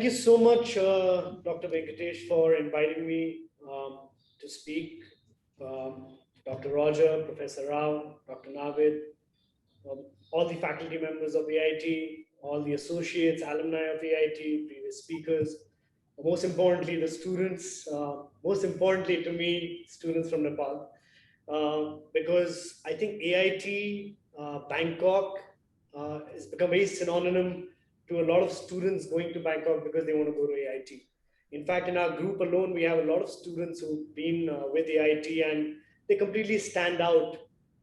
Thank you so much, Dr. Venkatesh, for inviting me to speak. Dr. Roger, Professor Rao, Dr. Navid, all the faculty members of AIT, all the associates, alumni of AIT, previous speakers, most importantly, the students, most importantly to me, students from Nepal, because I think AIT Bangkok has become very synonym to a lot of students going to Bangkok because they want to go to AIT. In fact, in our group alone, we have a lot of students who've been with AIT and they completely stand out,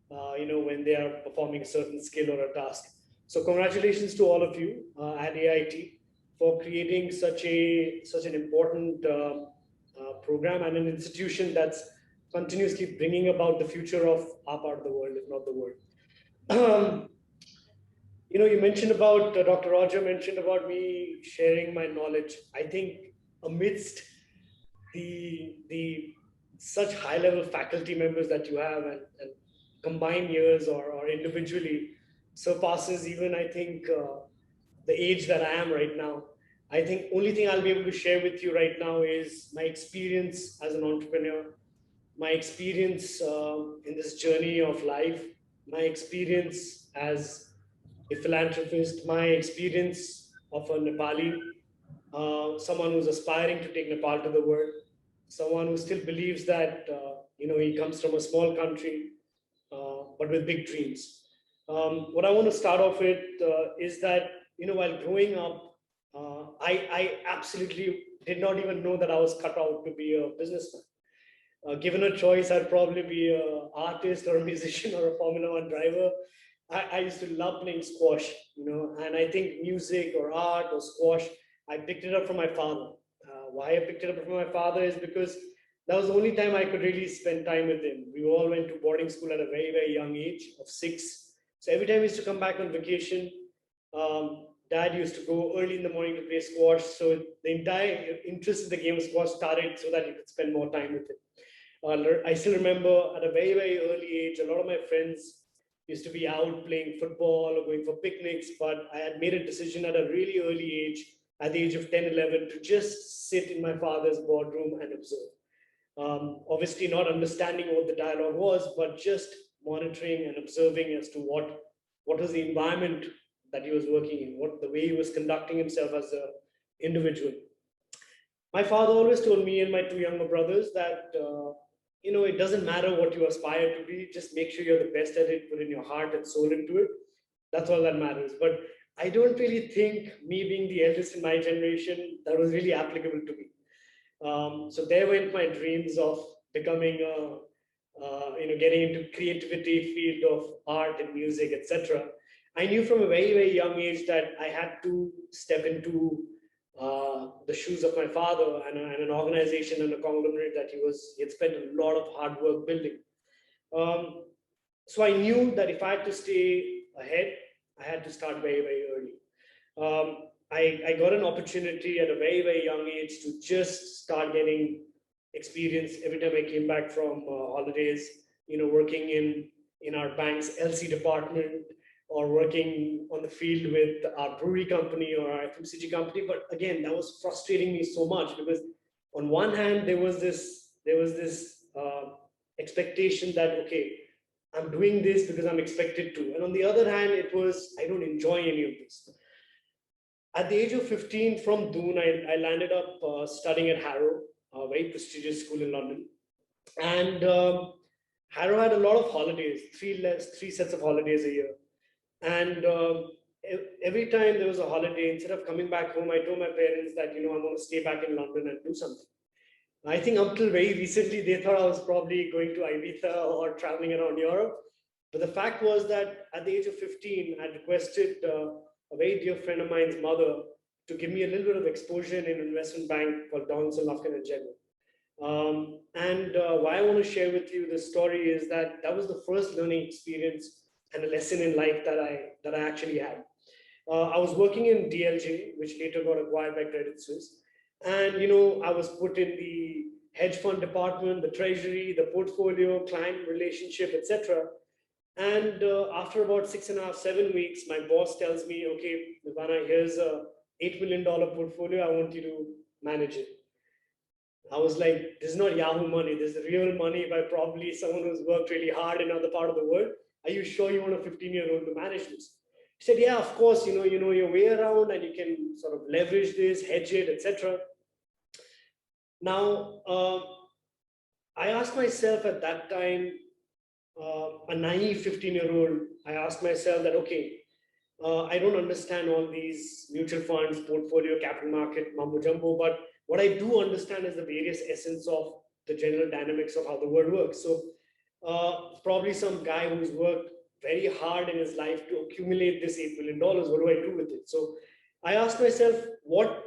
when they are performing a certain skill or a task. So congratulations to all of you at AIT for creating such an important program and an institution that's continuously bringing about the future of our part of the world, if not the world. You mentioned about Dr. Roger mentioned about me sharing my knowledge. I think amidst the such high level faculty members that you have and combined years or individually surpasses even I think the age that I am right now. I think only thing I'll be able to share with you right now is my experience as an entrepreneur, my experience in this journey of life, my experience as a philanthropist, my experience of a Nepali, someone who's aspiring to take Nepal to the world, someone who still believes that he comes from a small country, but with big dreams. What I want to start off with is that while growing up, I absolutely did not even know that I was cut out to be a businessman. Given a choice, I'd probably be an artist or a musician or a Formula One driver. I used to love playing squash, and I think music or art or squash, I picked it up from my father. Why I picked it up from my father is because that was the only time I could really spend time with him. We all went to boarding school at a very, very young age of 6. So every time we used to come back on vacation, Dad used to go early in the morning to play squash. So the entire interest in the game of squash started so that you could spend more time with him. I still remember at a very, very early age, a lot of my friends used to be out playing football or going for picnics, but I had made a decision at a really early age, at the age of 10, 11, to just sit in my father's boardroom and observe. Obviously not understanding what the dialogue was, but just monitoring and observing as to what was the environment that he was working in, what the way he was conducting himself as an individual. My father always told me and my 2 younger brothers that it doesn't matter what you aspire to be, just make sure you're the best at it, put in your heart and soul into it. That's all that matters. But I don't really think, me being the eldest in my generation, that was really applicable to me. So there went my dreams of becoming getting into creativity field of art and music, etc. I knew from a very, very young age that I had to step into the shoes of my father and an organization and a conglomerate that he had spent a lot of hard work building. So I knew that if I had to stay ahead, I had to start very, very early. I got an opportunity at a very, very young age to just start getting experience every time I came back from holidays, working in our bank's LC department, or working on the field with our brewery company or our FMCG company. But again, that was frustrating me so much because on one hand, there was this expectation that, okay, I'm doing this because I'm expected to. And on the other hand, it was, I don't enjoy any of this. At the age of 15, from Doon, I landed up studying at Harrow, a very prestigious school in London. And Harrow had a lot of holidays, three sets of holidays a year. And every time there was a holiday, instead of coming back home, I told my parents that, I'm going to stay back in London and do something. I think until very recently, they thought I was probably going to Ibiza or traveling around Europe. But the fact was that at the age of 15, I requested a very dear friend of mine's mother to give me a little bit of exposure in an investment bank called Dawson Lufkin and Jenner. Why I want to share with you this story is that was the first learning experience and a lesson in life that I actually had. I was working in DLJ, which later got acquired by Credit Suisse. And, I was put in the hedge fund department, the treasury, the portfolio, client relationship, etc. And after about 6.5, 7 weeks, my boss tells me, okay, Nirvana, here's a $8 million portfolio. I want you to manage it. I was like, this is not Yahoo money. This is real money by probably someone who's worked really hard in another part of the world. Are you sure you want a 15-year-old to manage this? He said, yeah, of course, you know your way around and you can sort of leverage this, hedge it, etc. Now, I asked myself at that time, a naive 15-year-old, I asked myself that, okay, I don't understand all these mutual funds, portfolio, capital market, mumbo jumbo, but what I do understand is the various essence of the general dynamics of how the world works. So probably some guy who's worked very hard in his life to accumulate this $8 million, what do I do with it? So I asked myself, what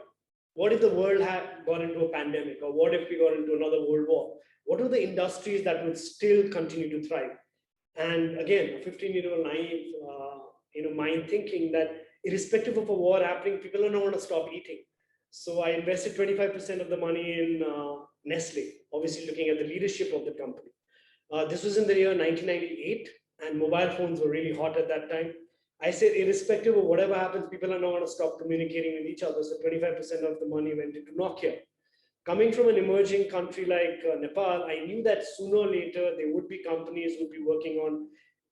if the world had gone into a pandemic, or what if we got into another world war? What are the industries that would still continue to thrive? And again, a 15-year-old naive, mind thinking that irrespective of a war happening, people are not going to stop eating. So I invested 25% of the money in Nestle, obviously looking at the leadership of the company. This was in the year 1998, and mobile phones were really hot at that time. I said, irrespective of whatever happens, people are not going to stop communicating with each other. So 25% of the money went into Nokia. Coming from an emerging country like Nepal, I knew that sooner or later there would be companies who would be working on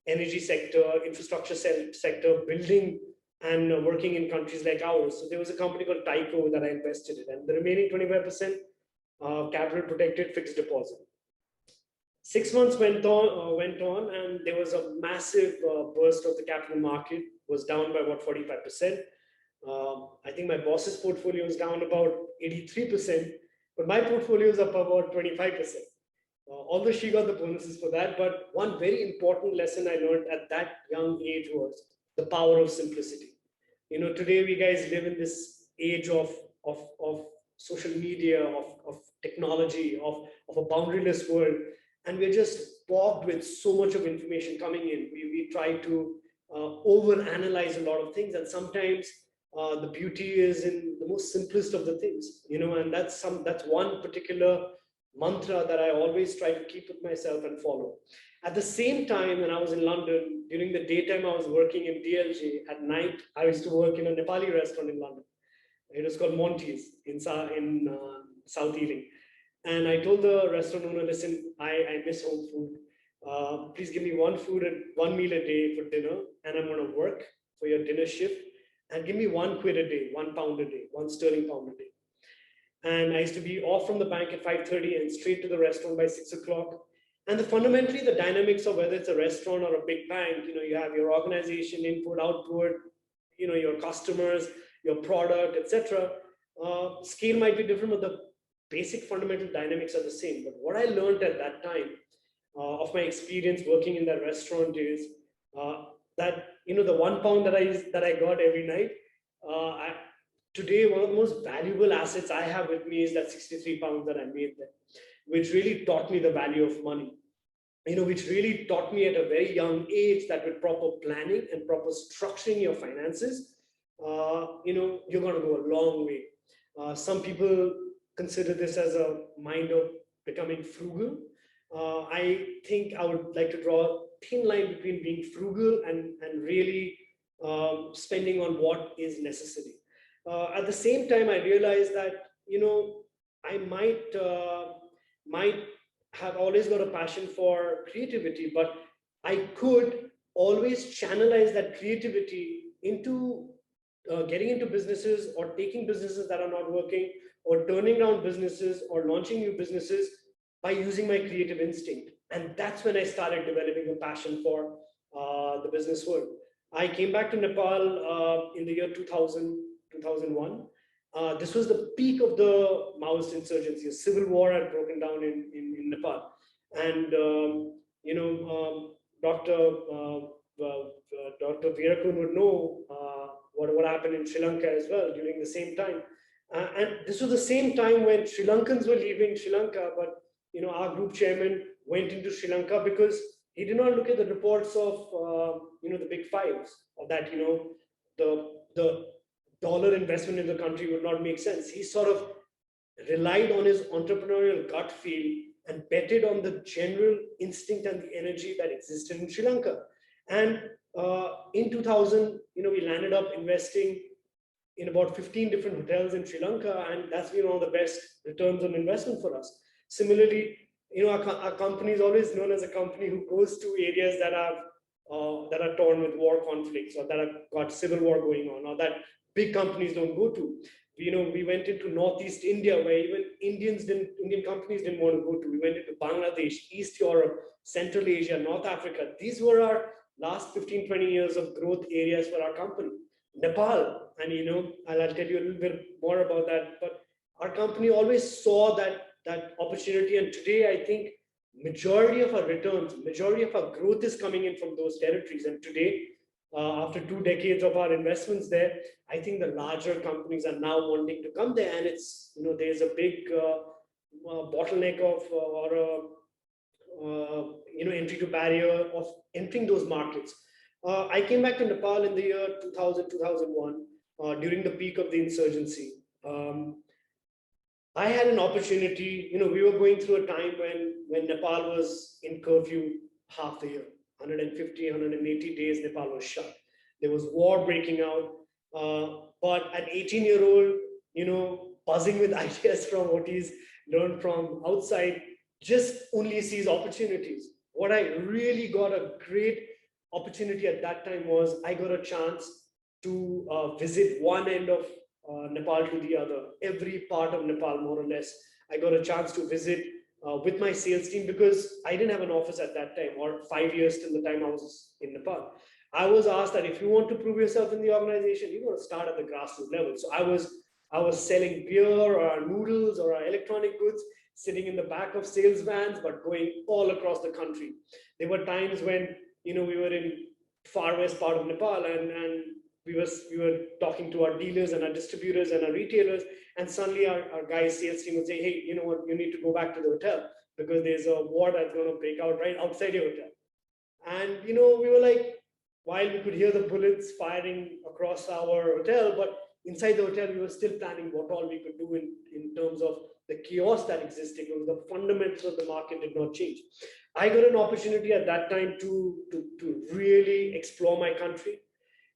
energy sector, infrastructure sector, building and working in countries like ours. So there was a company called Tyco that I invested in, and the remaining 25% capital protected fixed deposit. 6 months went on, and there was a massive burst of the capital market. Was down by about 45%. I think my boss's portfolio was down about 83%, but my portfolio is up about 25%. Although she got the bonuses for that, but one very important lesson I learned at that young age was the power of simplicity. Today we guys live in this age of social media, of technology, of a boundaryless world, and we're just bogged with so much of information coming in. We try to over-analyze a lot of things, and sometimes the beauty is in the most simplest of the things, and that's one particular mantra that I always try to keep with myself and follow. At the same time, when I was in London, during the daytime I was working in DLJ. At night, I used to work in a Nepali restaurant in London. It was called Monty's in South Ealing. And I told the restaurant owner, listen, I miss home food. Please give me one meal a day for dinner, and I'm going to work for your dinner shift. And give me £1 a day, £1 a day, £1 a day. And I used to be off from the bank at 5:30 and straight to the restaurant by 6 o'clock. And fundamentally, the dynamics of whether it's a restaurant or a big bank, you have your organization, input, output, your customers, your product, etc. Scale might be different, but the basic fundamental dynamics are the same. But what I learned at that time of my experience working in that restaurant is that the £1 that I got every night. Today, one of the most valuable assets I have with me is that £63 that I made there, which really taught me the value of money. Which really taught me at a very young age that with proper planning and proper structuring your finances, you're going to go a long way. Some people consider this as a mind of becoming frugal. I think I would like to draw a thin line between being frugal and really spending on what is necessary. At the same time, I realized that I might have always got a passion for creativity, but I could always channelize that creativity into getting into businesses, or taking businesses that are not working, or turning down businesses, or launching new businesses by using my creative instinct. And that's when I started developing a passion for the business world. I came back to Nepal in the year 2000. 2001. This was the peak of the Maoist insurgency. A civil war had broken down in Nepal. And, Dr. Veerakun would know what happened in Sri Lanka as well during the same time. And this was the same time when Sri Lankans were leaving Sri Lanka, but, our group chairman went into Sri Lanka because he did not look at the reports of, the big fives, or that, the dollar investment in the country would not make sense. He sort of relied on his entrepreneurial gut feel and betted on the general instinct and the energy that existed in Sri Lanka. And in 2000, we landed up investing in about 15 different hotels in Sri Lanka, and that's been one of the best returns on investment for us. Similarly, our company is always known as a company who goes to areas that are torn with war conflicts, or that have got civil war going on, or that big companies don't go to. We went into Northeast India, where even Indian companies didn't want to go to. We went into Bangladesh, East Europe, Central Asia, North Africa. These were our last 15, 20 years of growth areas for our company. Nepal, and I'll tell you a little bit more about that. But our company always saw that opportunity, and today I think majority of our returns, majority of our growth is coming in from those territories. And today, after 2 decades of our investments there, I think the larger companies are now wanting to come there, and it's there's a big bottleneck of or a entry to barrier of entering those markets. I came back to Nepal in the year 2000, 2001, during the peak of the insurgency. I had an opportunity, we were going through a time when Nepal was in curfew half the year. 150, 180 days, Nepal was shut. There was war breaking out. But an 18-year-old, buzzing with ideas from what he's learned from outside, just only sees opportunities. What I really got a great opportunity at that time was I got a chance to visit one end of Nepal to the other, every part of Nepal, more or less. I got a chance to visit with my sales team, because I didn't have an office at that time, or 5 years till the time I was in Nepal. I was asked that if you want to prove yourself in the organization, you got to start at the grassroots level. So I was selling beer or noodles or electronic goods, sitting in the back of sales vans, but going all across the country. There were times when we were in far west part of Nepal, and we were talking to our dealers and our distributors and our retailers, and suddenly our guys' sales team would say, hey, you know what, you need to go back to the hotel, because there's a war that's going to break out right outside your hotel. And we were like, while we could hear the bullets firing across our hotel, but inside the hotel we were still planning what all we could do in terms of the chaos that existed, because the fundamentals of the market did not change. I got an opportunity at that time to really explore my country.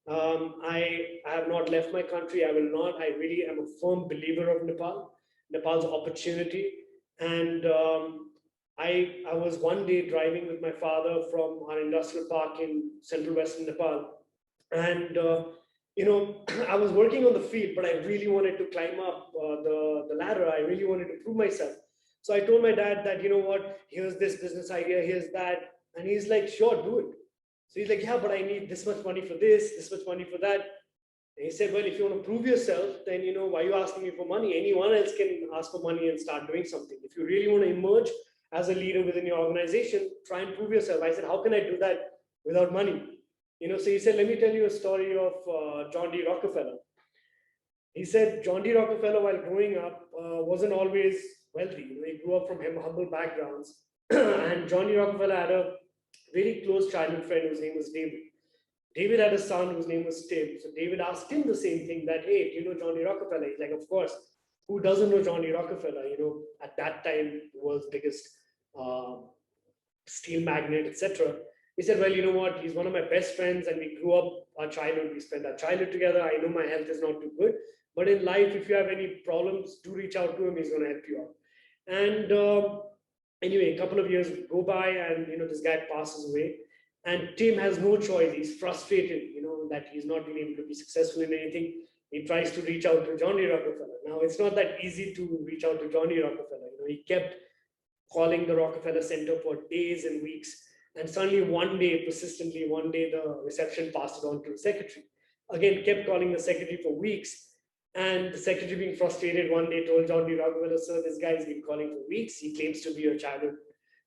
I have not left my country. I will not. I really am a firm believer of Nepal's opportunity. And I was one day driving with my father from our industrial park in central western Nepal. And, I was working on the field, but I really wanted to climb up the ladder. I really wanted to prove myself. So I told my dad that, here's this business idea, here's that. And he's like, sure, do it. So he's like, yeah, but I need this much money for this much money for that. And he said, well, if you want to prove yourself, then, why are you asking me for money? Anyone else can ask for money and start doing something. If you really want to emerge as a leader within your organization, try and prove yourself. I said, how can I do that without money? So he said, let me tell you a story of John D. Rockefeller. He said, John D. Rockefeller, while growing up, wasn't always wealthy. He grew up from humble backgrounds. And John D. Rockefeller had a very close childhood friend whose name was David. David had a son whose name was Tim. So David asked him the same thing, that, hey, do you know John D. Rockefeller? He's like, of course. Who doesn't know John D. Rockefeller? At that time, the world's biggest steel magnate, etc. He said, well, you know what? He's one of my best friends, and we grew up our childhood. We spent our childhood together. I know my health is not too good, but in life, if you have any problems, do reach out to him. He's going to help you out. And anyway, a couple of years go by, and this guy passes away, and Tim has no choice. He's frustrated, that he's not been able to be successful in anything. He tries to reach out to John D. Rockefeller. Now, it's not that easy to reach out to John D. Rockefeller. He kept calling the Rockefeller Center for days and weeks. And suddenly persistently, one day, the reception passed it on to the secretary. Again, kept calling the secretary for weeks. And the secretary, being frustrated, one day told John D. Rockefeller, sir, this guy has been calling for weeks. He claims to be your childhood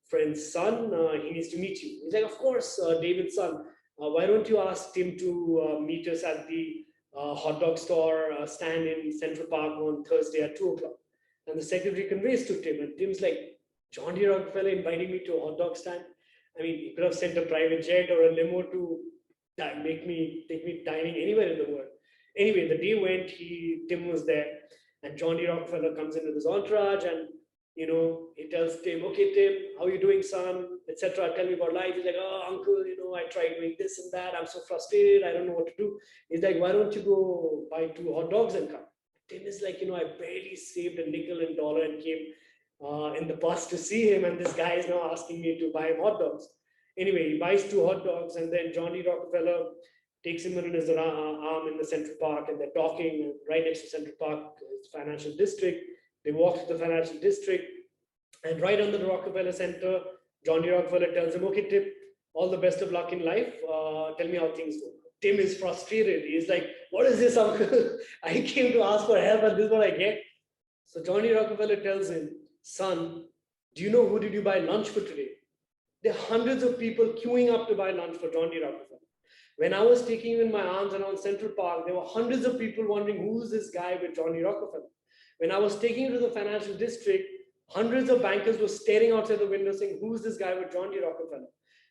friend's son. He needs to meet you. He's like, of course, David's son. Why don't you ask Tim to meet us at the hot dog store stand in Central Park on Thursday at 2 o'clock? And the secretary conveys to Tim. And Tim's like, John D. Rockefeller inviting me to a hot dog stand? I mean, he could have sent a private jet or a limo to take me dining anywhere in the world. Anyway, the day went, Tim was there, and John D. Rockefeller comes in with his entourage, and he tells Tim, okay, Tim, how are you doing, son, etc. Tell me about life. He's like, oh, uncle, I try doing this and that. I'm so frustrated. I don't know what to do. He's like, why don't you go buy 2 hot dogs and come? Tim is like, I barely saved a nickel and dollar and came in the bus to see him. And this guy is now asking me to buy him hot dogs. Anyway, he buys 2 hot dogs, and then Johnny Rockefeller takes him in his arm in the Central Park, and they're talking right next to Central Park, financial district. They walk to the financial district, and right under the Rockefeller Center, Johnny Rockefeller tells him, okay, Tim, all the best of luck in life. Tell me how things go. Tim is frustrated. He's like, what is this, uncle? I came to ask for help, and this is what I get. So Johnny Rockefeller tells him, son, do you know who did you buy lunch for today? There are hundreds of people queuing up to buy lunch for Johnny Rockefeller. When I was taking him in my arms around Central Park, there were hundreds of people wondering, who's this guy with Johnny Rockefeller? When I was taking him to the financial district, hundreds of bankers were staring outside the window saying, who's this guy with Johnny Rockefeller?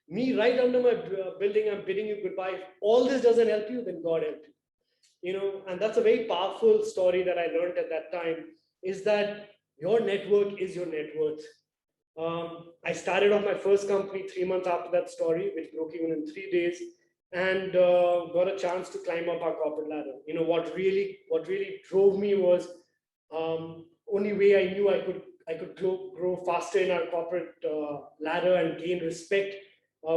Me, right under my building, I'm bidding you goodbye. If all this doesn't help you, then God help you. And that's a very powerful story that I learned at that time, is that your network is your net worth. I started off my first company 3 months after that story, which broke even in 3 days, and got a chance to climb up our corporate ladder. What really drove me was only way I knew I could grow faster in our corporate ladder and gain respect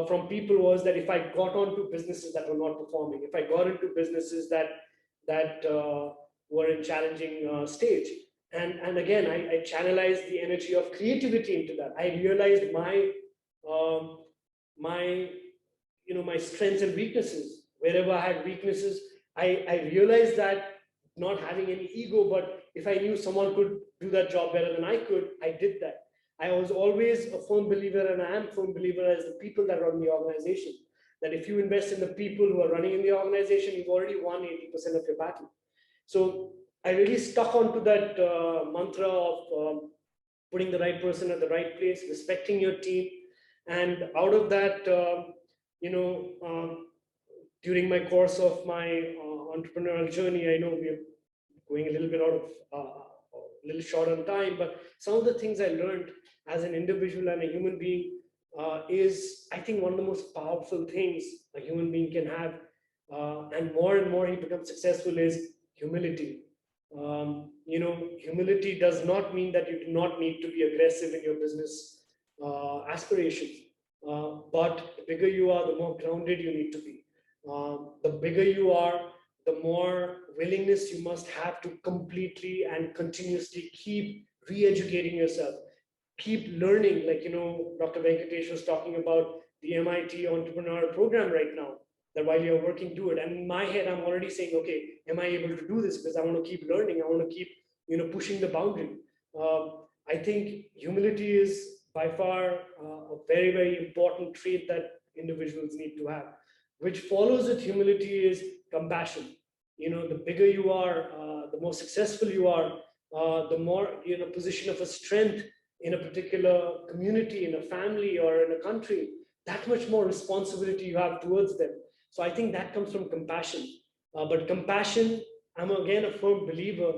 from people was that if I got onto businesses that were not performing, if I got into businesses that were in challenging stage. And again, I channelized the energy of creativity into that. I realized my strengths and weaknesses. Wherever I had weaknesses, I realized that, not having any ego, but if I knew someone could do that job better than I could, I did that. I was always a firm believer, and I am a firm believer as the people that run the organization, that if you invest in the people who are running in the organization, you've already won 80% of your battle. So I really stuck onto that mantra of putting the right person at the right place, respecting your team. And out of that, during my course of my entrepreneurial journey, I know we're going a little bit out of, a little short on time, but some of the things I learned as an individual and a human being is, I think, one of the most powerful things a human being can have, and more he becomes successful, is humility. Humility does not mean that you do not need to be aggressive in your business aspirations. But the bigger you are, the more grounded you need to be. The bigger you are, the more willingness you must have to completely and continuously keep re-educating yourself, keep learning. Like, Dr. Venkatesh was talking about the MIT entrepreneurial program right now, that while you're working, do it. And in my head, I'm already saying, okay, am I able to do this? Because I want to keep learning. I want to keep, pushing the boundary. I think humility is by far a very, very important trait that individuals need to have. Which follows with humility is compassion. The bigger you are, the more successful you are, the more you're in a position of a strength in a particular community, in a family, or in a country, that much more responsibility you have towards them. So I think that comes from compassion. But compassion, I'm again a firm believer,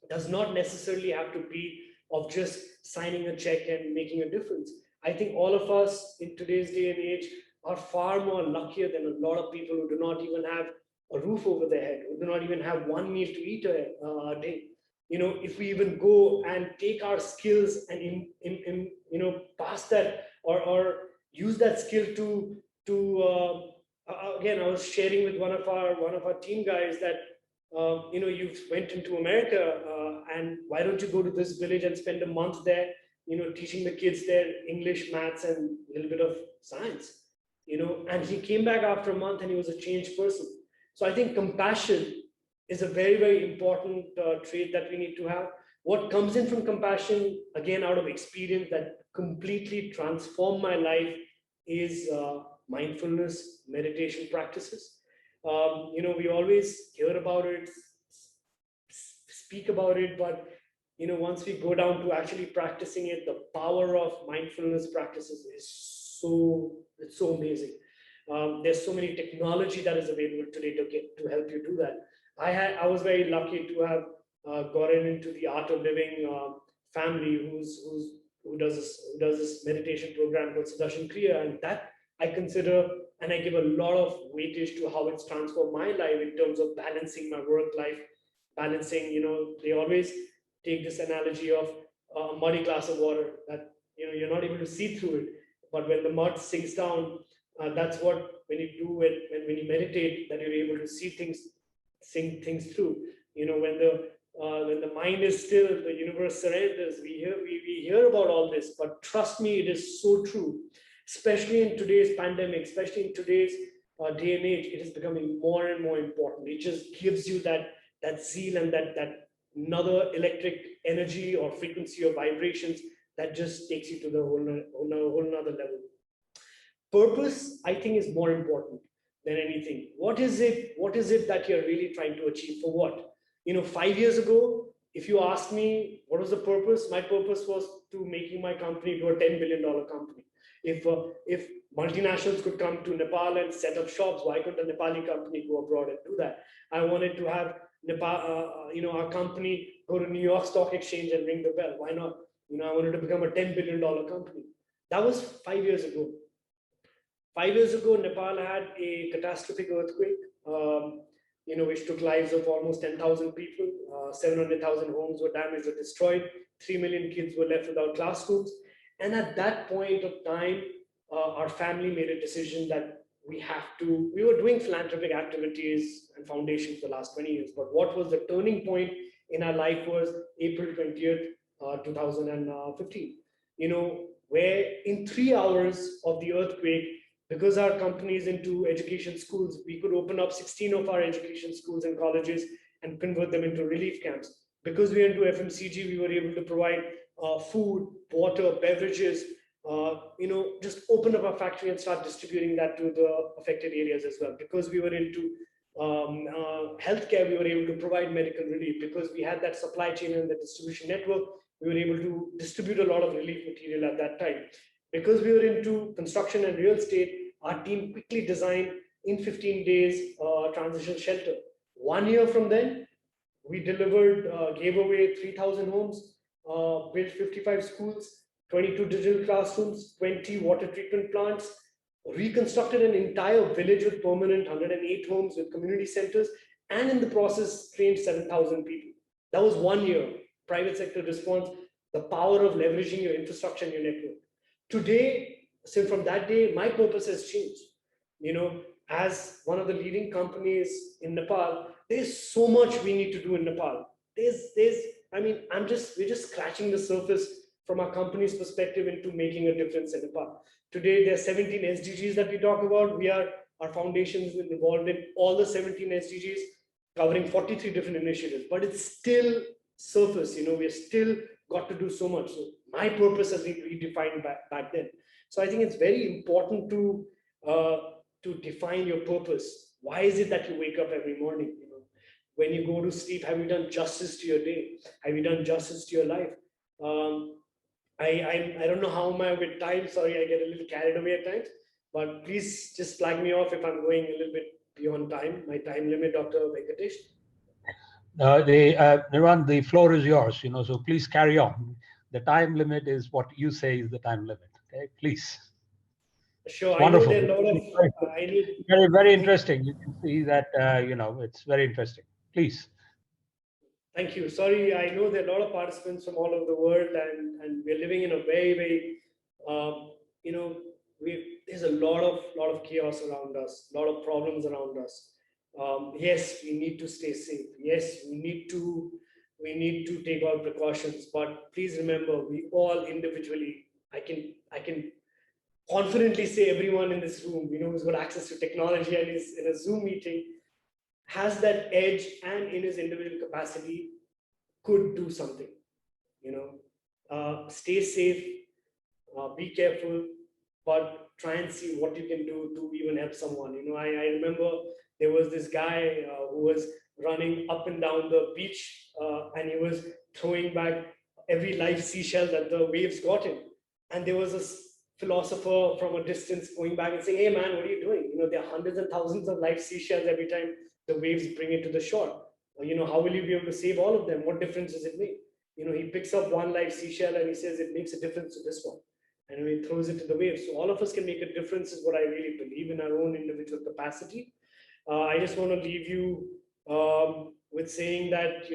does not necessarily have to be of just signing a check and making a difference. I think all of us in today's day and age are far more luckier than a lot of people who do not even have a roof over their head, who do not even have one meal to eat a day. If we even go and take our skills and pass that or use that skill to again, I was sharing with one of our team guys that you went into America, and why don't you go to this village and spend a month there, teaching the kids there English, maths, and a little bit of science, and he came back after a month and he was a changed person. So I think compassion is a very, very important trait that we need to have. What comes in from compassion, again, out of experience that completely transformed my life, is mindfulness, meditation practices. We always hear about it, speak about it, but once we go down to actually practicing it, the power of mindfulness practices is so amazing. There's so many technology that is available today to help you do that. I was very lucky to have gotten into the Art of Living family who does this meditation program called Sudarshan Kriya, and that I consider and I give a lot of weightage to how it's transformed my life in terms of balancing my work life, balancing, they always take this analogy of a muddy glass of water that, you're not able to see through it. But when the mud sinks down, that's what, when you do it, when you meditate, that you're able to see things, sink things through. When the mind is still, the universe surrenders. We hear about all this, but trust me, it is so true. Especially in today's pandemic, especially in today's day and age, it is becoming more and more important. It just gives you that zeal and that another electric energy or frequency or vibrations that just takes you to the whole another level. Purpose, I think, is more important than anything. What is it that you're really trying to achieve? For what? 5 years ago, if you asked me what was the purpose, my purpose was to making my company to a $10 billion company. If multinationals could come to Nepal and set up shops, why couldn't a Nepali company go abroad and do that? I wanted to have Nepal, our company go to New York Stock Exchange and ring the bell. Why not? I wanted to become a $10 billion company. That was 5 years ago. 5 years ago, Nepal had a catastrophic earthquake, which took lives of almost 10,000 people. 700,000 homes were damaged or destroyed. 3 million kids were left without classrooms. And at that point of time, our family made a decision that we were doing philanthropic activities and foundations for the last 20 years. But what was the turning point in our life was April 20th, 2015, where in 3 hours of the earthquake, because our company is into education schools, we could open up 16 of our education schools and colleges and convert them into relief camps. Because we are into FMCG, we were able to provide food, water, beverages, just open up our factory and start distributing that to the affected areas as well. Because we were into healthcare, we were able to provide medical relief. Because we had that supply chain and the distribution network, we were able to distribute a lot of relief material at that time. Because we were into construction and real estate, our team quickly designed in 15 days transition shelter. 1 year from then, we delivered, gave away 3,000 homes, built 55 schools, 22 digital classrooms, 20 water treatment plants, reconstructed an entire village with permanent 108 homes with community centers, and in the process trained 7,000 people. That was 1 year. Private sector response, the power of leveraging your infrastructure and your network. Today, since from that day, my purpose has changed. As one of the leading companies in Nepal, there's so much we need to do in Nepal. We're just scratching the surface from our company's perspective into making a difference in Nepal. Today, there are 17 SDGs that we talk about. Our foundation is involved in all the 17 SDGs, covering 43 different initiatives, but it's still surface. We're still got to do so much. So my purpose has been redefined back then. So I think it's very important to define your purpose. Why is it that you wake up every morning? When you go to sleep, have you done justice to your day? Have you done justice to your life? I don't know how am I with time. Sorry, I get a little carried away at times. But please just flag me off if I'm going a little bit beyond time, my time limit, Dr. Venkatesh. Nirvana, the floor is yours, so please carry on. The time limit is what you say is the time limit. Okay, please. Sure. It's wonderful. I know there are a lot of, very interesting. You can see that, it's very interesting. Please. Thank you. Sorry, I know there are a lot of participants from all over the world, and we're living in a very, very, there's a lot of chaos around us, a lot of problems around us. Yes, we need to stay safe. Yes, we need to take all precautions. But please remember, we all individually, I can confidently say everyone in this room, who's got access to technology and is in a Zoom meeting, has that edge, and in his individual capacity could do something. Stay safe, be careful, but try and see what you can do to even help someone. I remember there was this guy who was running up and down the beach, and he was throwing back every live seashell that the waves got him. And there was a philosopher from a distance going back and saying, "Hey man, what are you doing? There are hundreds and thousands of live seashells every time the waves bring it to the shore. How will you be able to save all of them? What difference does it make?" He picks up one live seashell and he says, "It makes a difference to this one." And he throws it to the waves. So all of us can make a difference is what I really believe in our own individual capacity. I just want to leave you with saying that,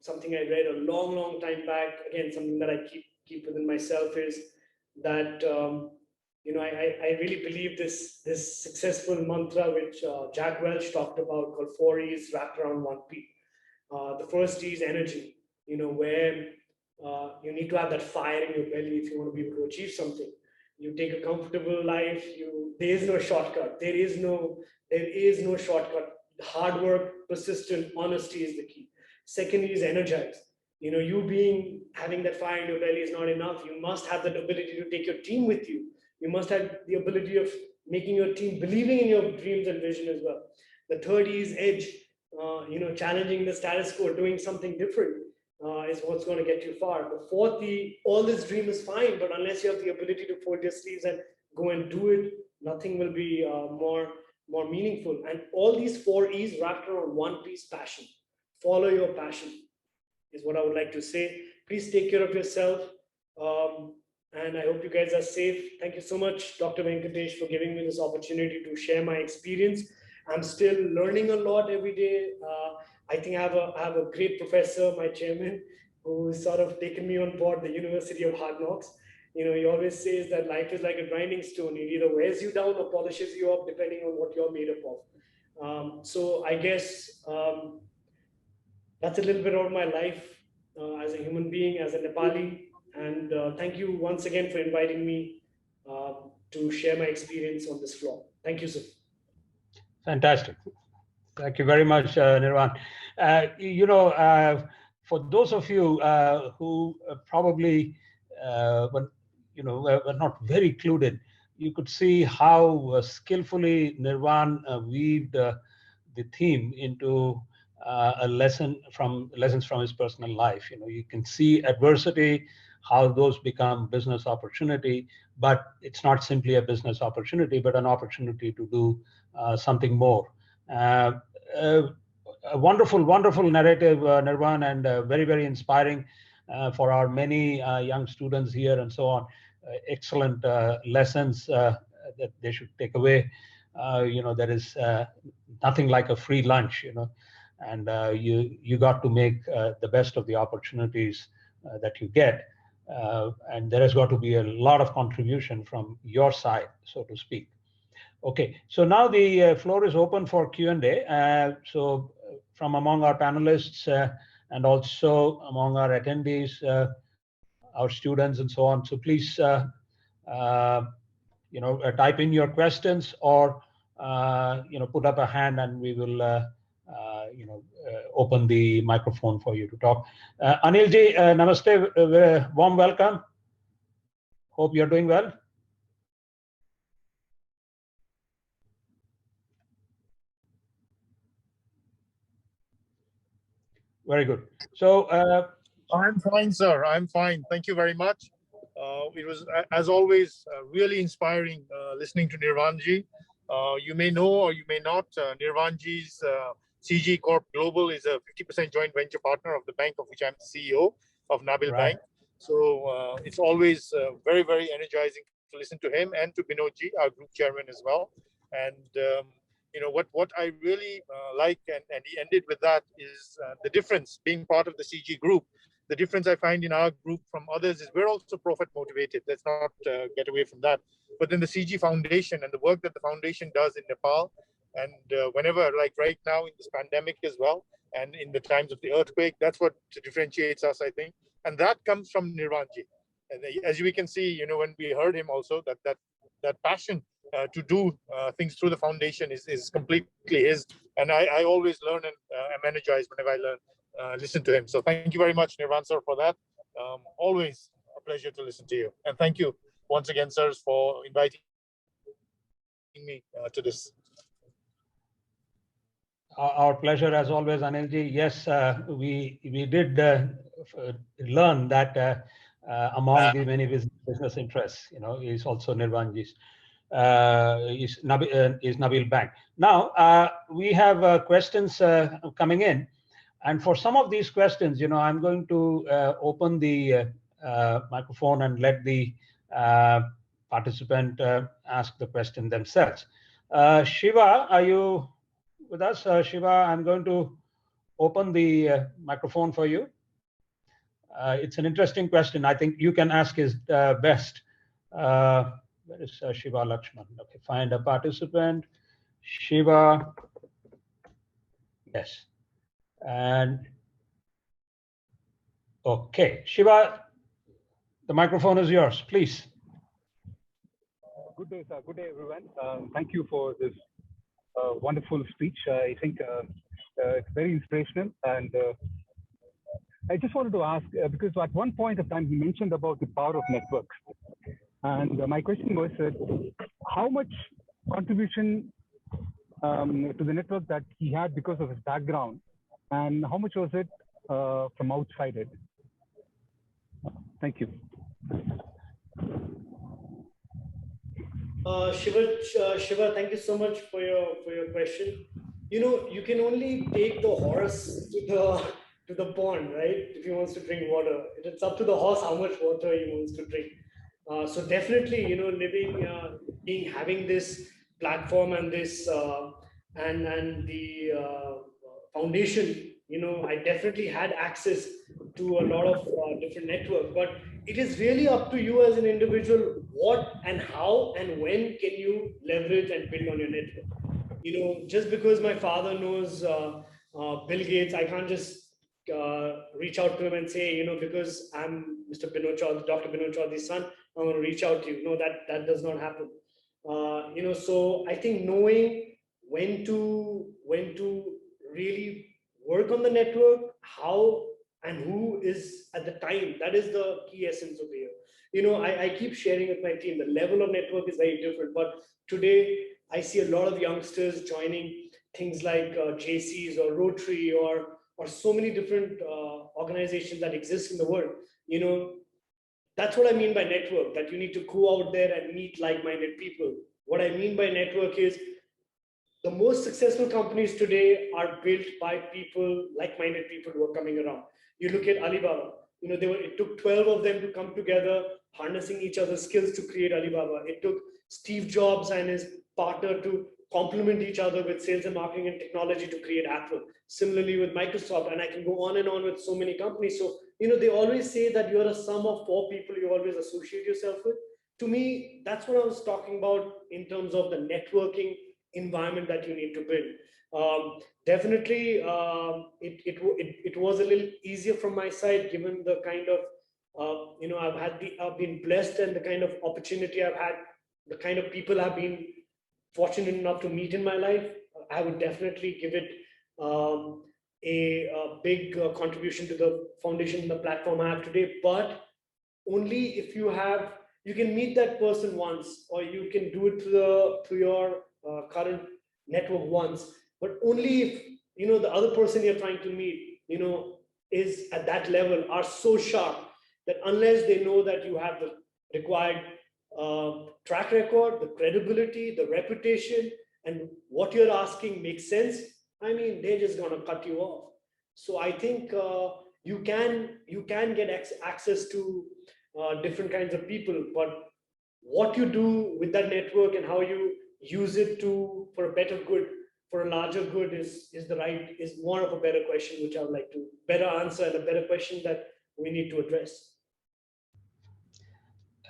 something I read a long, long time back, again, something that I keep within myself is that, I really believe this successful mantra, which Jack Welch talked about, called 4 E's wrapped around 1 P. The first E is energy, where you need to have that fire in your belly if you want to be able to achieve something. You take a comfortable life. There is no shortcut. There is no shortcut. Hard work, persistent, honesty is the key. Second is energize. Having that fire in your belly is not enough. You must have that ability to take your team with you. You must have the ability of making your team believing in your dreams and vision as well. The third is edge. Challenging the status quo, doing something different is what's going to get you far. The fourth, all this dream is fine, but unless you have the ability to fold your sleeves and go and do it, nothing will be more meaningful. And all these 4 E's wrapped around 1 P's passion. Follow your passion is what I would like to say. Please take care of yourself. And I hope you guys are safe. Thank you so much, Dr. Venkatesh, for giving me this opportunity to share my experience. I'm still learning a lot every day. I think I have a great professor, my chairman, who's sort of taken me on board, the University of Hard Knocks. He always says that life is like a grinding stone. It either wears you down or polishes you up, depending on what you're made up of. So I guess that's a little bit of my life as a human being, as a Nepali. And thank you once again for inviting me to share my experience on this floor. Thank you, sir. Fantastic. Thank you very much, Nirvana. For those of you who probably were not very clued, you could see how skillfully Nirvana weaved the theme into lessons from his personal life. You can see adversity, how those become business opportunity, but it's not simply a business opportunity, but an opportunity to do something more. A wonderful, wonderful narrative, Nirvana, and very, very inspiring for our many young students here and so on. Excellent lessons that they should take away. There is nothing like a free lunch, and you got to make the best of the opportunities that you get. And there has got to be a lot of contribution from your side, so to speak. Okay, so now the floor is open for Q&A. So from among our panelists and also among our attendees, our students and so on. So please, type in your questions or, put up a hand and we will, open the microphone for you to talk. Anilji, namaste, warm welcome. Hope you're doing well. Very good. So I'm fine, sir. I'm fine. Thank you very much. It was, as always, really inspiring listening to Nirvanji. You may know or you may not, Nirvanji's CG Corp Global is a 50% joint venture partner of the bank of which I'm the CEO of Nabil right. Bank. So it's always very, very energizing to listen to him and to Binodji, our group chairman as well. And what I really like, and he ended with that, is the difference being part of the CG group. The difference I find in our group from others is we're also profit motivated. Let's not get away from that. But then the CG Foundation and the work that the foundation does in Nepal, and whenever, like right now in this pandemic as well, and in the times of the earthquake, that's what differentiates us, I think. And that comes from Nirvanji. And as we can see, when we heard him also, that passion to do things through the foundation is completely his. And I always learn and am energized whenever I listen to him. So thank you very much, Nirvana, sir, for that. Always a pleasure to listen to you. And thank you once again, sirs, for inviting me to this. Our pleasure as always, Anilji. Yes, we did learn that among the many business interests, is also Nirvanji's. Is Nabil Bank. Now, we have questions coming in. And for some of these questions, I'm going to open the microphone and let the participant ask the question themselves. Shiva, are you with us? Shiva, I'm going to open the microphone for you. It's an interesting question. I think you can ask his best. Where is Shiva Lakshman? Okay, find a participant. Shiva. Yes. And okay, Shiva, the microphone is yours, please. Good day, sir. Good day, everyone. Thank you for this wonderful speech. I think it's very inspirational. And I just wanted to ask, because at one point of time, he mentioned about the power of networks. And my question was, how much contribution to the network that he had because of his background, and how much was it from outside it? Thank you. Shiva, thank you so much for your question. You know, you can only take the horse to the pond, right? If he wants to drink water, it's up to the horse how much water he wants to drink. So definitely, you know, having this platform and this and the foundation, you know, I definitely had access to a lot of different network, but it is really up to you as an individual what and how and when can you leverage and build on your network. You know, just because my father knows Bill Gates, I can't just reach out to him and say, you know, because I'm Mr. Binod Chaudhary, Dr. Binod Chaudhary's son, I'm going to reach out to you. No, that does not happen. You know, so I think knowing when to really work on the network, how and who is at the time, that is the key essence of here. You know, I keep sharing with my team, the level of network is very different, but today I see a lot of youngsters joining things like JCs or Rotary or so many different organizations that exist in the world. You know, that's what I mean by network, that you need to go out there and meet like-minded people. What I mean by network is the most successful companies today are built by people, like-minded people who are coming around. You look at Alibaba, you know, it took 12 of them to come together, harnessing each other's skills to create Alibaba. It took Steve Jobs and his partner to complement each other with sales and marketing and technology to create Apple. Similarly with Microsoft, and I can go on and on with so many companies. So, you know, they always say that you're a sum of four people you always associate yourself with. To me, that's what I was talking about in terms of the networking environment that you need to build. Definitely, it was a little easier from my side, given the kind of you know, I've been blessed, and the kind of opportunity I've had, the kind of people I've been fortunate enough to meet in my life. I would definitely give it a big contribution to the foundation and the platform I have today. But only if you can meet that person once, or you can do it through your current network once, but only if, you know, the other person you're trying to meet, you know, is at that level, are so sharp that unless they know that you have the required track record, the credibility, the reputation, and what you're asking makes sense, I mean, they're just going to cut you off. So I think you can get access to different kinds of people, but what you do with that network and how you use it for a better good, for a larger good, is more of a better question, which I would like to better answer, and a better question that we need to address.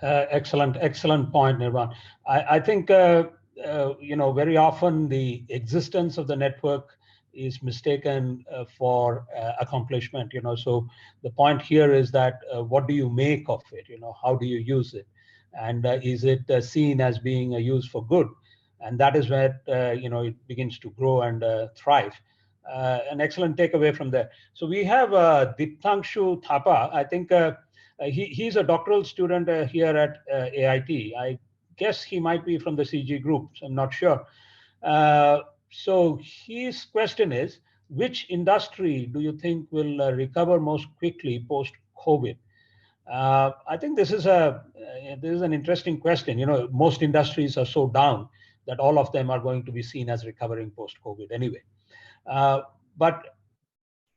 Excellent point, Nirvana. I think you know, very often the existence of the network is mistaken for accomplishment. You know, so the point here is that what do you make of it? You know, how do you use it, and is it seen as being used for good? And that is where you know, it begins to grow and thrive. An excellent takeaway from there. So we have Diptangshu Thapa. I think. He's a doctoral student here at AIT. I guess he might be from the CG group, so I'm not sure. So his question is, which industry do you think will recover most quickly post-COVID? I think this is an interesting question. You know, most industries are so down that all of them are going to be seen as recovering post-COVID anyway. But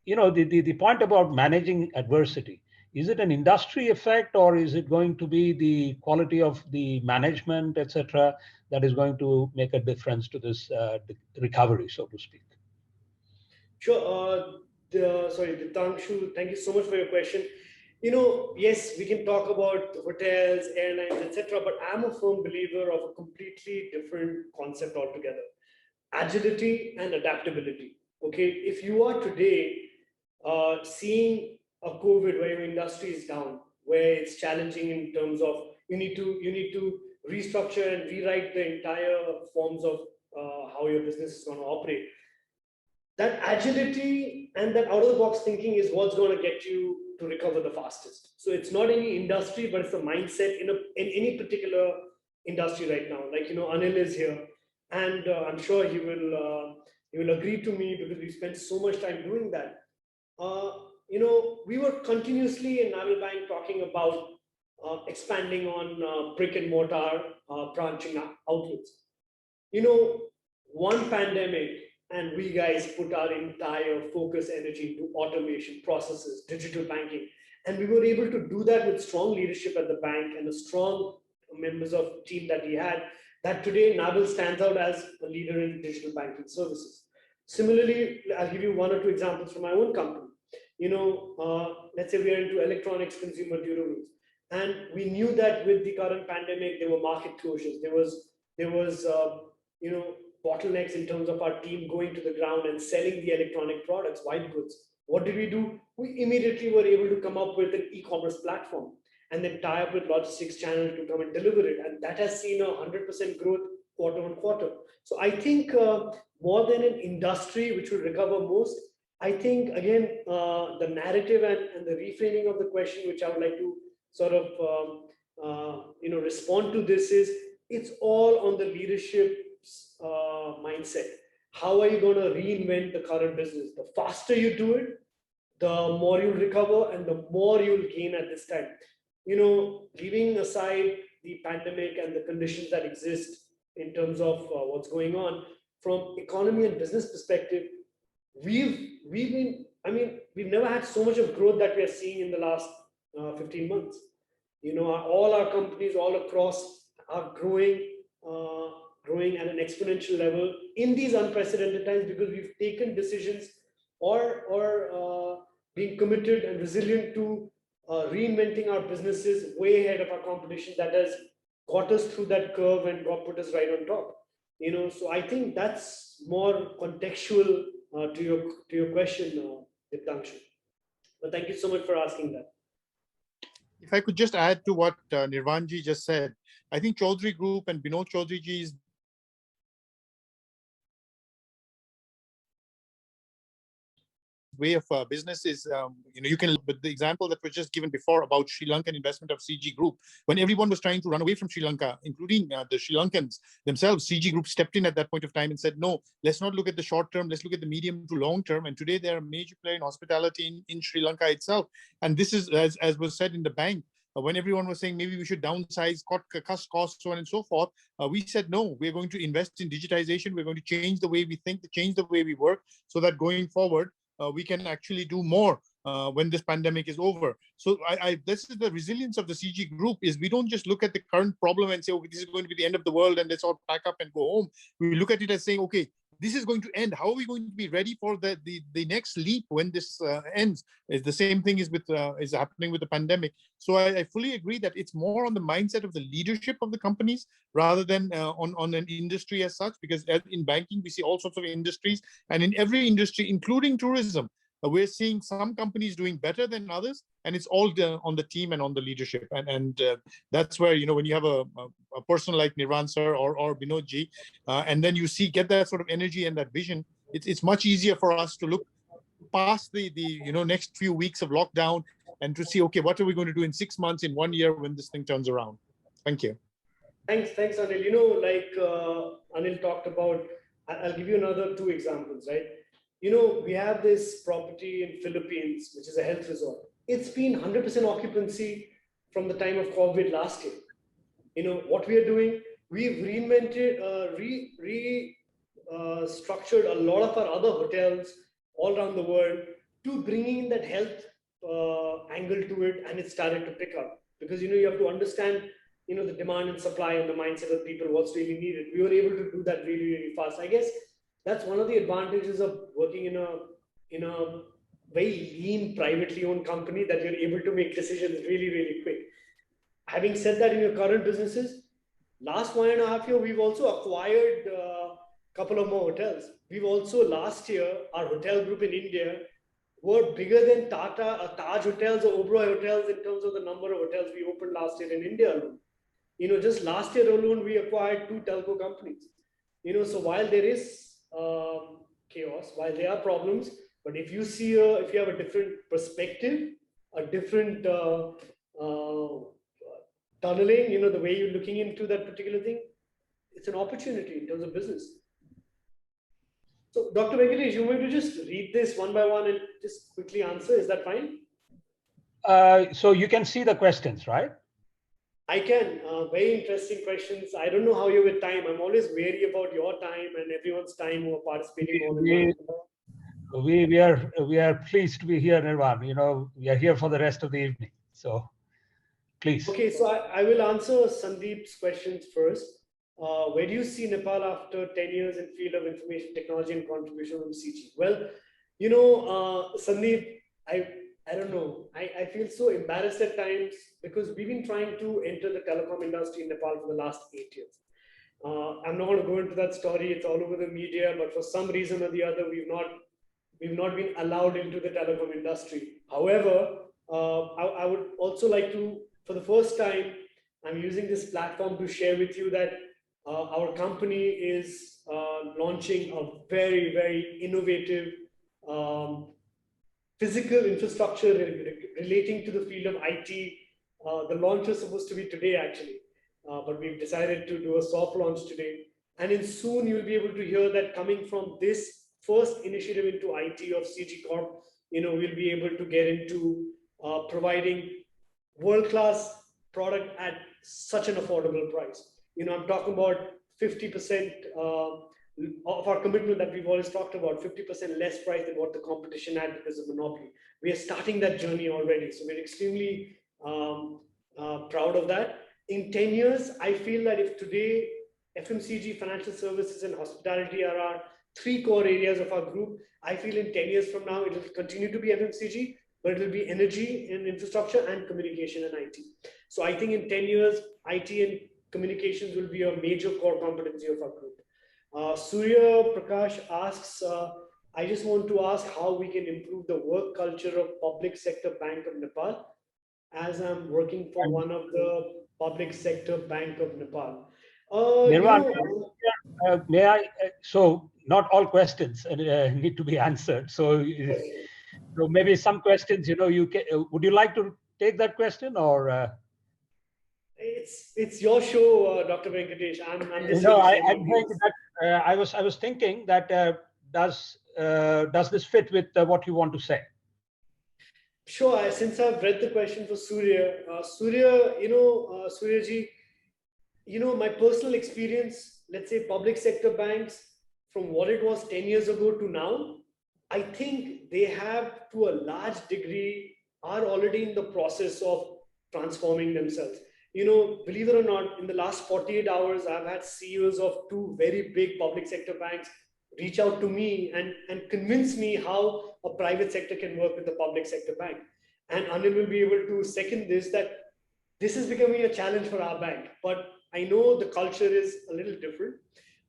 you know, the point about managing adversity, Is it an industry effect, or is it going to be the quality of the management, etc., that is going to make a difference to this recovery, so to speak? Sure. Sorry, Ditanshu, thank you so much for your question. Yes, we can talk about hotels, airlines, etc., but I'm a firm believer of a completely different concept altogether: agility and adaptability. Okay, if you are today seeing a COVID where your industry is down, where it's challenging in terms of you need to restructure and rewrite the entire forms of how your business is going to operate. That agility and that out of the box thinking is what's going to get you to recover the fastest. So it's not any industry, but it's a mindset in any particular industry right now. Like Anil is here, and I'm sure he will agree to me because we spent so much time doing that. uh, we were continuously in Naval Bank talking about expanding on brick and mortar, branching outwards. One pandemic, and we guys put our entire focus energy into automation, processes, digital banking. And we were able to do that with strong leadership at the bank and the strong members of team that we had, that today Naval stands out as a leader in digital banking services. Similarly, I'll give you one or two examples from my own company. Let's say we are into electronics, consumer durables, and we knew that with the current pandemic, there were market closures. There was you know bottlenecks in terms of our team going to the ground and selling the electronic products, white goods. What did we do? We immediately were able to come up with an e-commerce platform and then tie up with logistics channel to come and deliver it, and that has seen a 100% growth quarter on quarter. So I think more than an industry which will recover most, I think again the narrative and the reframing of the question, which I would like to sort of respond to this is, it's all on the leadership's mindset. How are you going to reinvent the current business? The faster you do it, the more you'll recover and the more you'll gain at this time. Leaving aside the pandemic and the conditions that exist in terms of what's going on from economy and business perspective, we've never had so much of growth that we are seeing in the last 15 months. All our companies all across are growing at an exponential level in these unprecedented times, because we've taken decisions or being committed and resilient to reinventing our businesses way ahead of our competition, that has got us through that curve and got put us right on top. So I think that's more contextual to your question, Diptanshu. But thank you so much for asking that. If I could just add to what Nirvanji just said, I think Chaudhary Group and Binod Chaudhary ji's way of business is, you can, but the example that was just given before about Sri Lankan investment of CG Group, when everyone was trying to run away from Sri Lanka, including the Sri Lankans themselves, CG Group stepped in at that point of time and said, no, let's not look at the short term, let's look at the medium to long term. And today they're a major player in hospitality in Sri Lanka itself. And this is, as was said in the bank, when everyone was saying maybe we should downsize, cut costs, so on and so forth, we said, no, we're going to invest in digitization. We're going to change the way we think, change the way we work, so that going forward, we can actually do more when this pandemic is over. So this is the resilience of the CG Group, is we don't just look at the current problem and say, okay, this is going to be the end of the world and let's all pack up and go home. We look at it as saying, okay, this is going to end. How are we going to be ready for the next leap when this ends? Is the same thing is happening with the pandemic. So I fully agree that it's more on the mindset of the leadership of the companies rather than on an industry as such, because in banking, we see all sorts of industries, and in every industry, including tourism, we're seeing some companies doing better than others, and it's all on the team and on the leadership. And that's where, when you have a person like Nirvan sir or Binodji, and then you get that sort of energy and that vision, it's much easier for us to look past the next few weeks of lockdown and to see, okay, what are we going to do in 6 months, in 1 year, when this thing turns around. Thank you. Thanks, Anil. Like Anil talked about, I'll give you another two examples, right? We have this property in Philippines, which is a health resort. It's been 100% occupancy from the time of COVID last year. What we are doing, we've reinvented, structured a lot of our other hotels all around the world to bring in that health angle to it, and it started to pick up. Because you have to understand the demand and supply and the mindset of people, what's really needed. We were able to do that really, really fast. I guess that's one of the advantages of working in a very lean, privately owned company, that you're able to make decisions really, really quick. Having said that, in your current businesses, last 1.5 year, we've also acquired a couple of more hotels. We've also, last year, our hotel group in India were bigger than Taj Hotels or Oberoi Hotels in terms of the number of hotels we opened last year in India alone. Just last year alone, we acquired 2 telco companies. So while there is chaos, while there are problems, but if you have a different perspective, a different tunneling, the way you're looking into that particular thing, it's an opportunity in terms of business. So, Dr. Venkatesh, you want to just read this one by one and just quickly answer? Is that fine? So you can see the questions, right? I can. Very interesting questions. I don't know how you're with time. I'm always wary about your time and everyone's time who are participating more than one. We are pleased to be here, Nirvana. We are here for the rest of the evening. So please. Okay, so I will answer Sandeep's questions first. Where do you see Nepal after 10 years in field of information technology and contribution from CG? Well, Sandeep, I don't know. I feel so embarrassed at times because we've been trying to enter the telecom industry in Nepal for the last 8 years. I'm not going to go into that story. It's all over the media, but for some reason or the other, we've not been allowed into the telecom industry. However, I would also like to, for the first time, I'm using this platform to share with you that our company is launching a very, very innovative physical infrastructure relating to the field of IT. The launch was supposed to be today, actually, but we've decided to do a soft launch today. And in soon, you'll be able to hear that coming from this first initiative into IT of CG Corp, we'll be able to get into providing world-class product at such an affordable price. I'm talking about 50% of our commitment that we've always talked about, 50% less price than what the competition had because of monopoly. We are starting that journey already. So we're extremely proud of that. In 10 years, I feel that if today FMCG, financial services, and hospitality are our 3 core areas of our group, I feel in 10 years from now, it will continue to be FMCG, but it will be energy and infrastructure and communication and IT. So I think in 10 years, IT and communications will be a major core competency of our group. Surya Prakash asks, I just want to ask how we can improve the work culture of Public Sector Bank of Nepal, as I'm working for one of the Public Sector Bank of Nepal. Nirvana, may I? So not all questions need to be answered. So maybe some questions, you can. Would you like to take that question or? It's your show, Dr. Venkatesh. I'm just I'm going to that. I was thinking that does this fit with what you want to say? Sure. Since I've read the question for Surya, Suryaji, my personal experience, let's say public sector banks, from what it was 10 years ago to now, I think they have, to a large degree, are already in the process of transforming themselves. Believe it or not, in the last 48 hours, I've had CEOs of 2 very big public sector banks reach out to me and convince me how a private sector can work with the public sector bank. And Anil will be able to second this, that this is becoming a challenge for our bank. But I know the culture is a little different,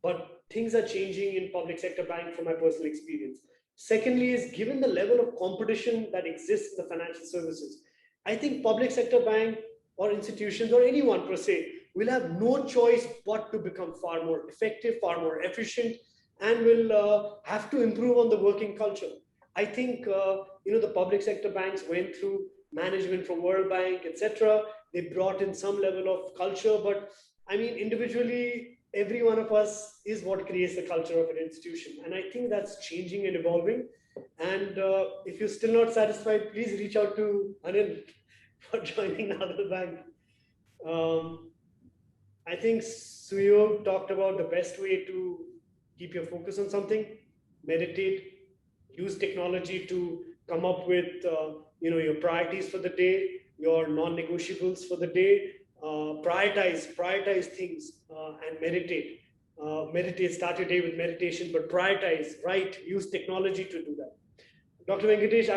but things are changing in public sector bank from my personal experience. Secondly is, given the level of competition that exists in the financial services, I think public sector bank or institutions or anyone per se will have no choice but to become far more effective, far more efficient, and will have to improve on the working culture. I think the public sector banks went through management from World Bank, etc. They brought in some level of culture, but I mean, individually, every one of us is what creates the culture of an institution. And I think that's changing and evolving. And if you're still not satisfied, please reach out to Anil for joining another bank. I think Suyo talked about the best way to keep your focus on something: meditate, use technology to come up with your priorities for the day, your non-negotiables for the day. Prioritize things and meditate. Meditate, start your day with meditation, but prioritize, write, use technology to do that. Dr. Venkatesh,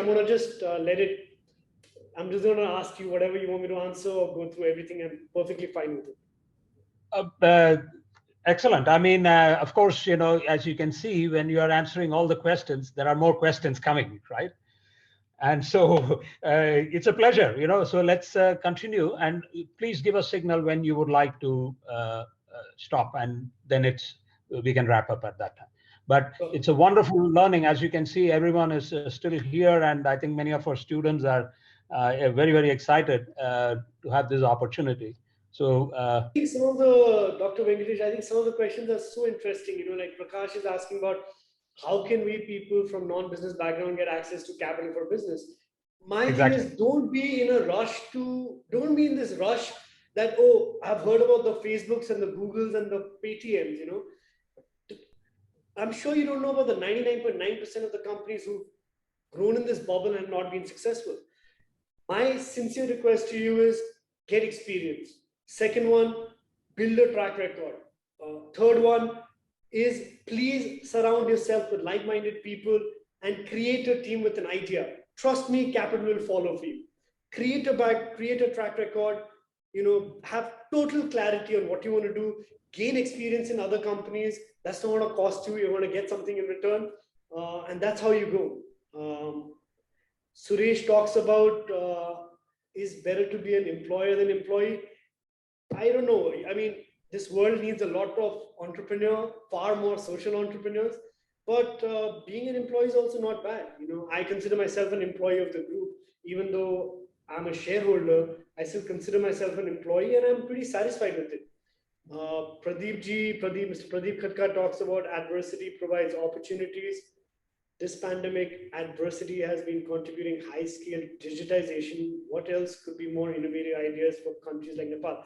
I'm just going to ask you whatever you want me to answer or go through everything. I'm perfectly fine with it. Excellent. I mean, of course, as you can see, when you are answering all the questions, there are more questions coming, right? And so it's a pleasure, so let's continue, and please give a signal when you would like to stop, and then we can wrap up at that time. But it's a wonderful learning. As you can see, everyone is still here, and I think many of our students are very, very excited to have this opportunity. So I think Dr. Venkatesh, I think some of the questions are so interesting, like Prakash is asking about how can we people from non-business background get access to capital for business? My thing is, don't be in this rush that, oh, I've heard about the Facebooks and the Googles and the Paytms, I'm sure you don't know about the 99.9% of the companies who've grown in this bubble and not been successful. My sincere request to you is get experience. Second one, build a track record. Third one is please surround yourself with like-minded people and create a team with an idea. Trust me, capital will follow for you. Create a track record, have total clarity on what you want to do, gain experience in other companies. That's not going to cost you. You're going to get something in return. And that's how you go. Suresh talks about is better to be an employer than employee. I don't know. I mean, this world needs a lot of entrepreneurs, far more social entrepreneurs. But being an employee is also not bad. I consider myself an employee of the group, even though I'm a shareholder. I still consider myself an employee, and I'm pretty satisfied with it. Mr. Pradeep Khatka talks about adversity provides opportunities. This pandemic, adversity has been contributing high-scale digitization. What else could be more innovative ideas for countries like Nepal?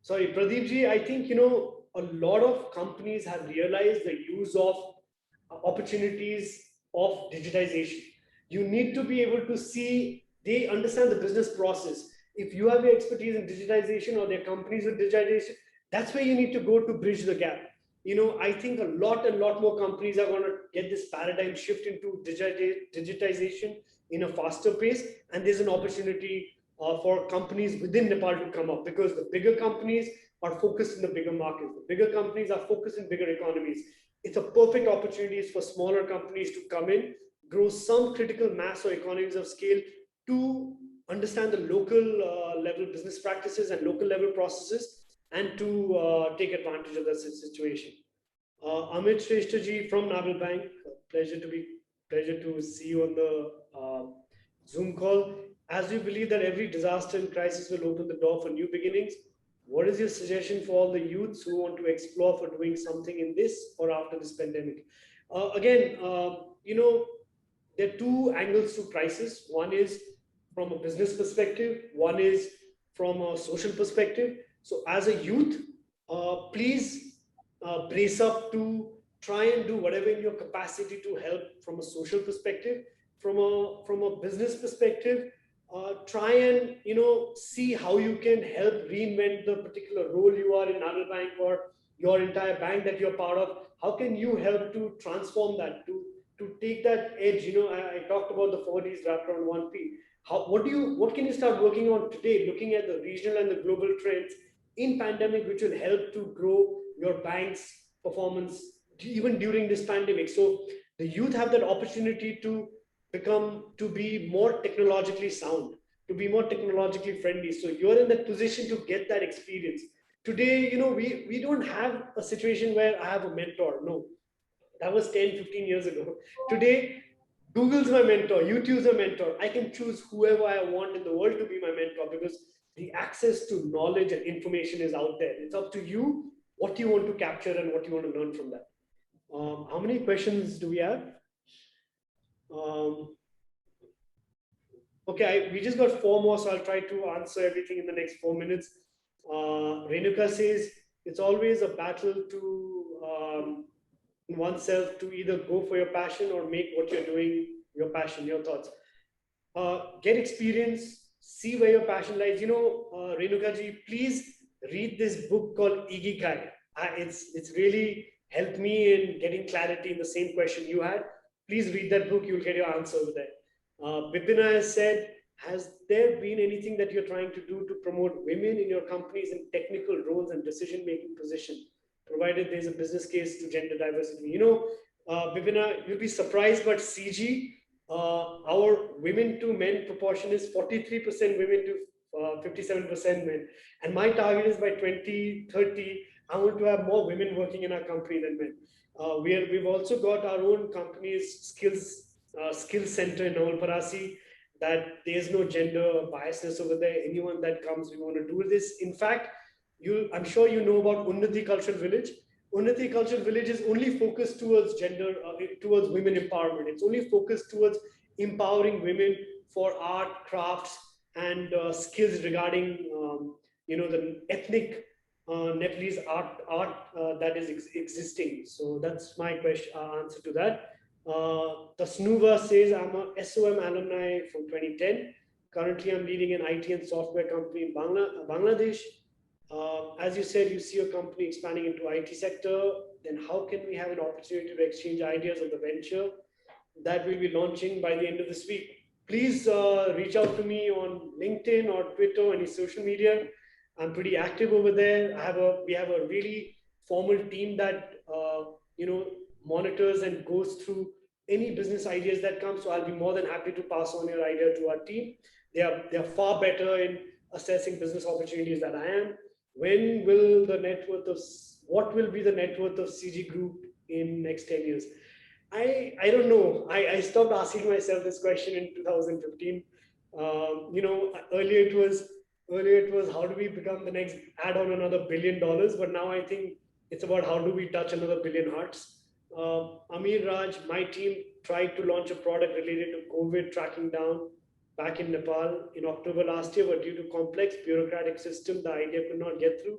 Pradeep I think, a lot of companies have realized the use of opportunities of digitization. You need to be able to see, they understand the business process. If you have your expertise in digitization or their companies with digitization, that's where you need to go to bridge the gap. I think a lot more companies are going to get this paradigm shift into digitization in a faster pace. And there's an opportunity for companies within Nepal to come up, because the bigger companies are focused in the bigger markets. The bigger companies are focused in bigger economies. It's a perfect opportunity for smaller companies to come in, grow some critical mass or economies of scale to understand the local level business practices and local level processes, and to take advantage of that situation. Amit Shresthaji from Naval Bank, pleasure to see you on the Zoom call. As we believe that every disaster and crisis will open the door for new beginnings, what is your suggestion for all the youths who want to explore for doing something in this or after this pandemic? Again, there are two angles to crisis. One is from a business perspective, one is from a social perspective. So as a youth, please brace up to try and do whatever in your capacity to help from a social perspective. From a business perspective, try and see how you can help reinvent the particular role you are in Naval Bank or your entire bank that you're part of. How can you help to transform that, to take that edge? I talked about the 4 Ds wrapped around 1P. What can you start working on today, looking at the regional and the global trends in pandemic, which will help to grow your bank's performance even during this pandemic? So the youth have that opportunity to be more technologically sound, to be more technologically friendly. So you're in that position to get that experience. Today, we don't have a situation where I have a mentor. No, that was 10, 15 years ago. Today, Google's my mentor, YouTube's my mentor. I can choose whoever I want in the world to be my mentor, because the access to knowledge and information is out there. It's up to you what you want to capture and what you want to learn from that. How many questions do we have? Okay, we just got 4 more, so I'll try to answer everything in the next 4 minutes. Renuka says, it's always a battle to oneself to either go for your passion or make what you're doing your passion. Your thoughts. Get experience, see where your passion lies. Renuka ji, please read this book called Ikigai. It's really helped me in getting clarity in the same question you had. Please read that book, you'll get your answer over there. Bipina has said, has there been anything that you're trying to do to promote women in your companies in technical roles and decision-making position, provided there's a business case to gender diversity? Bipina, you'll be surprised, but CG, our women to men proportion is 43% women to 57% men. And my target is by 2030, I want to have more women working in our company than men. We've also got our own company's skills center in Navalparasi, that there's no gender biasness over there. Anyone that comes, we want to do this. In fact, I'm sure you know about Unnati Cultural Village. Unnati Cultural Village is only focused towards towards women empowerment. It's only focused towards empowering women for art, crafts, and skills regarding, the ethnic Nepalese art that is existing. So that's my answer to that. Tasnuva says, I'm a SOM alumni from 2010. Currently, I'm leading an IT and software company in Bangladesh. As you said, you see your company expanding into IT sector. Then how can we have an opportunity to exchange ideas of the venture that we'll be launching by the end of this week? Please reach out to me on LinkedIn or Twitter, any social media. I'm pretty active over there. We have a really formal team that monitors and goes through any business ideas that come. So I'll be more than happy to pass on your idea to our team. They are far better in assessing business opportunities than I am. When will what will be the net worth of CG Group in next 10 years? I don't know. I stopped asking myself this question in 2015. Earlier it was how do we become the next, add on another $1 billion, but now I think it's about how do we touch another 1 billion hearts. Amir Raj, my team tried to launch a product related to COVID tracking down back in Nepal in October last year, but due to complex bureaucratic system, the idea could not get through.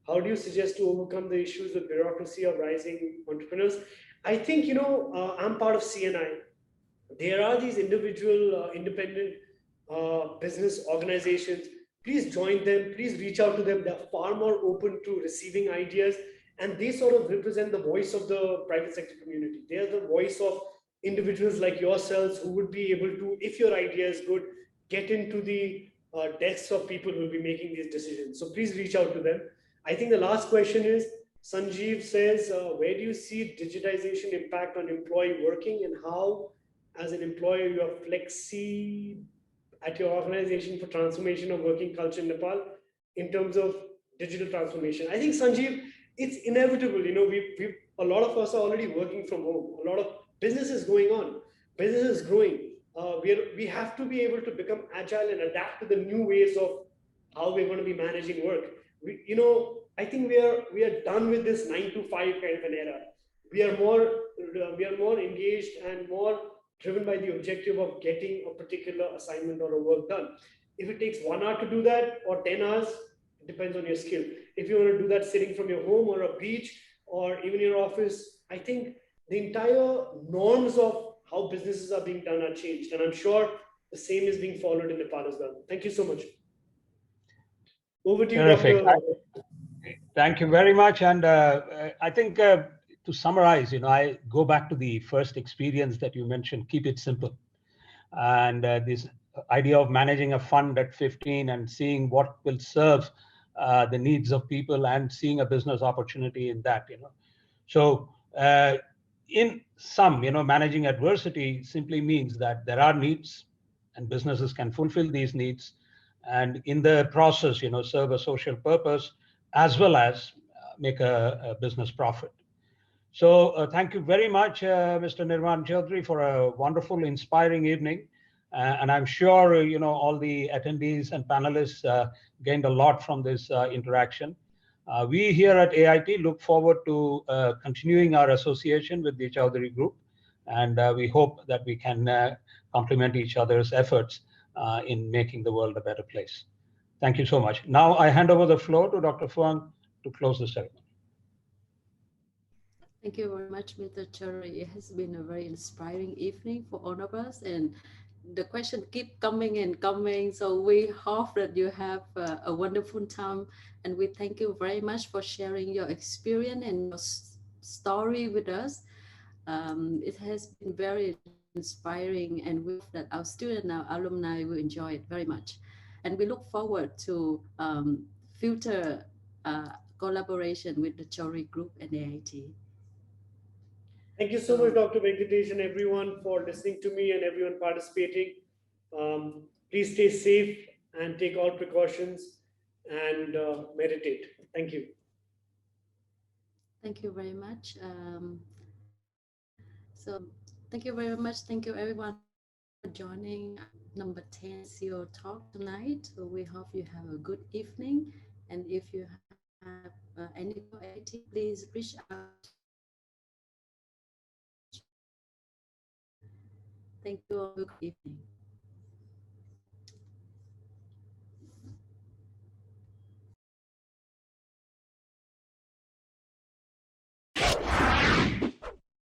How do you suggest to overcome the issues with bureaucracy of rising entrepreneurs? I think, I'm part of CNI. There are these individual, independent business organizations. Please join them. Please reach out to them. They're far more open to receiving ideas, and they sort of represent the voice of the private sector community. They're the voice of individuals like yourselves who would be able to, if your idea is good, get into the desks of people who will be making these decisions. So please reach out to them. I think the last question is, Sanjeev says, where do you see digitization impact on employee working, and how, as an employer, you are flexi at your organization for transformation of working culture in Nepal in terms of digital transformation? I think, Sanjeev, it's inevitable. A lot of us are already working from home. A lot of business is going on. Business is growing. We have to be able to become agile and adapt to the new ways of how we're going to be managing work. I think we are done with this 9 to 5 kind of an era. We are more engaged and more driven by the objective of getting a particular assignment or a work done. If it takes 1 hour to do that or 10 hours, it depends on your skill. If you want to do that sitting from your home or a beach or even your office, I think the entire norms of how businesses are being done are changed. And I'm sure the same is being followed in Nepal as well. Thank you so much. Over to you, Terrific. Dr. Thank you very much. And I think to summarize, I go back to the first experience that you mentioned, keep it simple. And this idea of managing a fund at 15 and seeing what will serve the needs of people and seeing a business opportunity in that, So in sum, managing adversity simply means that there are needs and businesses can fulfill these needs. And in the process, serve a social purpose as well as make a business profit. So thank you very much, Mr. Nirvana Chaudhary, for a wonderful, inspiring evening. And I'm sure, all the attendees and panelists gained a lot from this interaction. We here at AIT look forward to continuing our association with the Chaudhary Group. And we hope that we can complement each other's efforts in making the world a better place. Thank you so much. Now I hand over the floor to Dr. Phuong to close the ceremony. Thank you very much, Mr. Chaudary. It has been a very inspiring evening for all of us, and the question keep coming and coming. So we hope that you have a wonderful time, and we thank you very much for sharing your experience and your story with us. It has been very inspiring, and we hope that our students and our alumni will enjoy it very much. And we look forward to future collaboration with the Chaudary Group and AIT. Thank you so much, Dr. Venkatesh, and everyone for listening to me and everyone participating. Please stay safe and take all precautions and meditate. Thank you. Thank you very much. Thank you very much. Thank you everyone for joining number 10 SEO talk tonight. So we hope you have a good evening. And if you have any question for AIT, please reach out to Chaudary. Thank you all. Good evening.